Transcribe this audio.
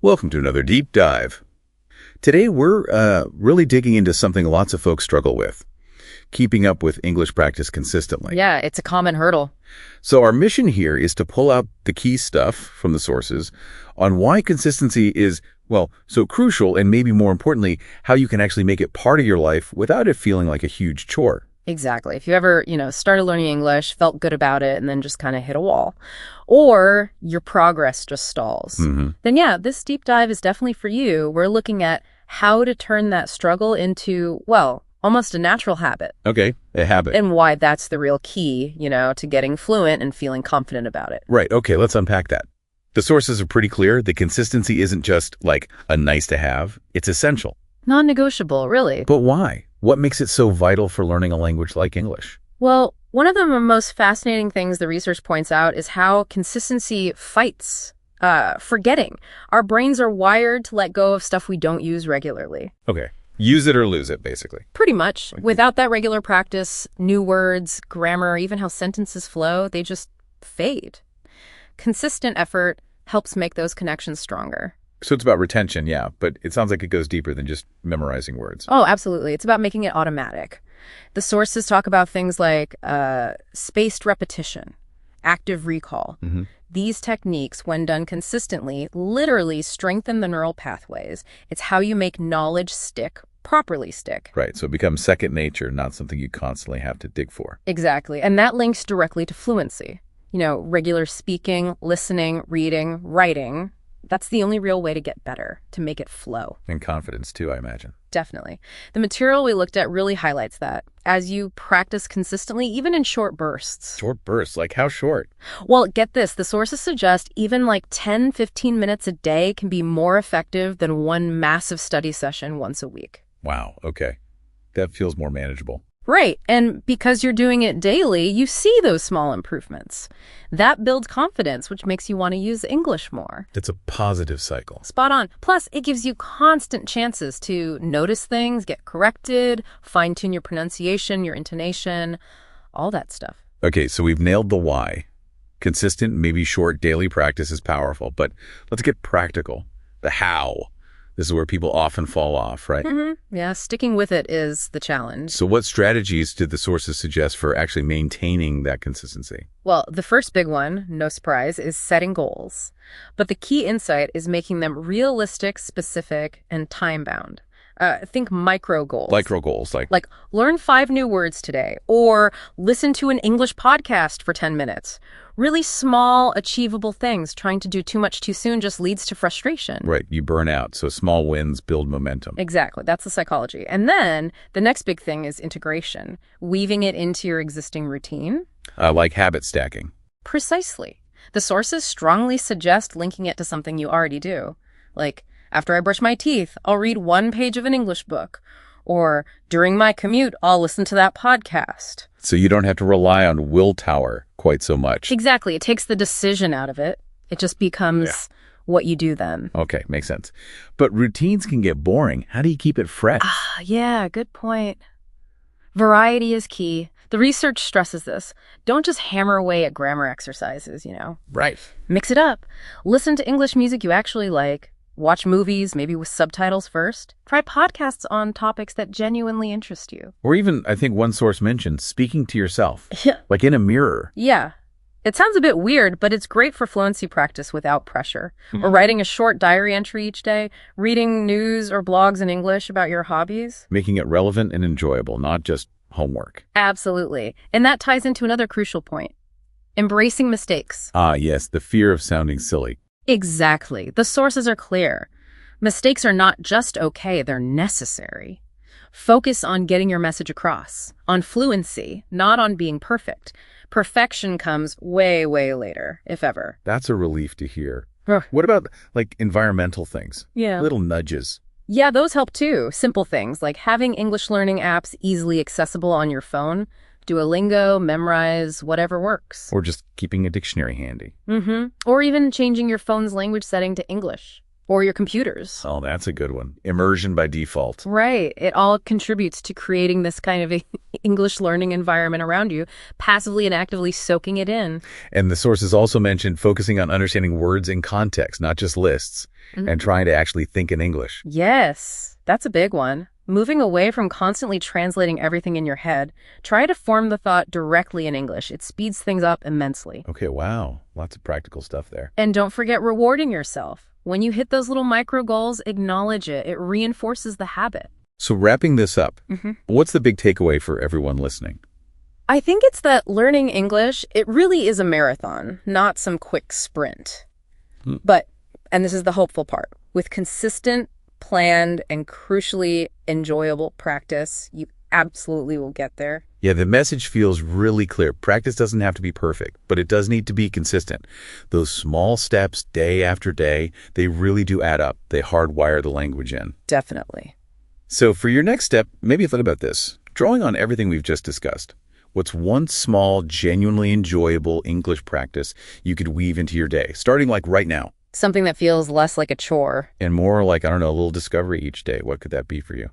Welcome to another deep dive. Today we're really digging into something lots of folks struggle with, keeping up with English practice consistently. Yeah, it's a common hurdle. So our mission here is to pull out the key stuff from the sources on why consistency is, well, so crucial, and maybe more importantly, how you can actually make it part of your life without it feeling like a huge chore. Exactly. If you ever, started learning English, felt good about it, and then just kind of hit a wall, or your progress just stalls, then yeah, this deep dive is definitely for you. We're looking at how to turn that struggle into, well, almost a natural habit. Okay, a habit. And why that's the real key, to getting fluent and feeling confident about it. Right, okay, let's unpack that. The sources are pretty clear. The consistency isn't just like a nice to have, it's essential. Non-negotiable, really. But why? What makes it so vital for learning a language like English? Well, one of the most fascinating things the research points out is how consistency fights forgetting. Our brains are wired to let go of stuff we don't use regularly. Okay. Use it or lose it, basically. Pretty much. Without that regular practice, new words, grammar, even how sentences flow, they just fade. Consistent effort helps make those connections stronger. So it's about retention, yeah, but it sounds like it goes deeper than just memorizing words. Oh, absolutely. It's about making it automatic. The sources talk about things like spaced repetition, active recall. These techniques, when done consistently, literally strengthen the neural pathways. It's how you make knowledge properly stick. Right, so it becomes second nature, not something you constantly have to dig for. Exactly, and that links directly to fluency. Regular speaking, listening, reading, writing. That's the only real way to get better, to make it flow. And confidence, too, I imagine. Definitely. The material we looked at really highlights that. As you practice consistently, even in short bursts. Short bursts? Like how short? Well, get this. The sources suggest even like 10, 15 minutes a day can be more effective than one massive study session once a week. Wow, okay. That feels more manageable. Right. And because you're doing it daily, you see those small improvements. That builds confidence, which makes you want to use English more. It's a positive cycle. Spot on. Plus, it gives you constant chances to notice things, get corrected, fine-tune your pronunciation, your intonation, all that stuff. Okay, so we've nailed the why. Consistent, maybe short daily practice is powerful, but let's get practical. The how. This is where people often fall off, right? Yeah, sticking with it is the challenge. So what strategies did the sources suggest for actually maintaining that consistency? Well, the first big one, no surprise, is setting goals. But the key insight is making them realistic, specific, and time-bound. Think micro goals. Micro goals, like learn 5 new words today, or listen to an English podcast for 10 minutes. Really small, achievable things. Trying to do too much too soon just leads to frustration. Right, you burn out, so small wins build momentum. Exactly, that's the psychology. And then the next big thing is integration, weaving it into your existing routine. Like habit stacking. Precisely. The sources strongly suggest linking it to something you already do. Like, after I brush my teeth, I'll read 1 page of an English book. Or during my commute, I'll listen to that podcast. So you don't have to rely on willpower quite so much. Exactly. It takes the decision out of it. It just becomes what you do then. Okay, makes sense. But routines can get boring. How do you keep it fresh? Yeah, good point. Variety is key. The research stresses this. Don't just hammer away at grammar exercises, Right. Mix it up. Listen to English music you actually like. Watch movies, maybe with subtitles first. Try podcasts on topics that genuinely interest you. Or even, I think one source mentioned, speaking to yourself. Yeah. Like in a mirror. Yeah. It sounds a bit weird, but it's great for fluency practice without pressure. Or writing a short diary entry each day, reading news or blogs in English about your hobbies. Making it relevant and enjoyable, not just homework. Absolutely. And that ties into another crucial point. Embracing mistakes. Ah, yes, the fear of sounding silly. Exactly. The sources are clear. Mistakes are not just okay, they're necessary. Focus on getting your message across, on fluency, not on being perfect. Perfection comes way, way later, if ever. That's a relief to hear. Ugh. What about, like, environmental things? Yeah. Little nudges. Yeah, those help too. Simple things like having English learning apps easily accessible on your phone. Duolingo, Memrise, whatever works. Or just keeping a dictionary handy. Or even changing your phone's language setting to English. Or your computers. Oh, that's a good one. Immersion by default. Right. It all contributes to creating this kind of English learning environment around you, passively and actively soaking it in. And the sources also mentioned focusing on understanding words in context, not just lists. and trying to actually think in English. Yes, that's a big one. Moving away from constantly translating everything in your head, try to form the thought directly in English. It speeds things up immensely. Okay, wow. Lots of practical stuff there. And don't forget rewarding yourself. When you hit those little micro goals, acknowledge it. It reinforces the habit. So wrapping this up, what's the big takeaway for everyone listening? I think it's that learning English, it really is a marathon, not some quick sprint. But, and this is the hopeful part, with consistent, planned, and crucially enjoyable practice, you absolutely will get there. Yeah, the message feels really clear. Practice doesn't have to be perfect, but it does need to be consistent. Those small steps day after day, they really do add up. They hardwire the language in. Definitely. So for your next step, maybe think about this. Drawing on everything we've just discussed, what's one small, genuinely enjoyable English practice you could weave into your day, starting like right now? Something that feels less like a chore. And more like, I don't know, a little discovery each day. What could that be for you?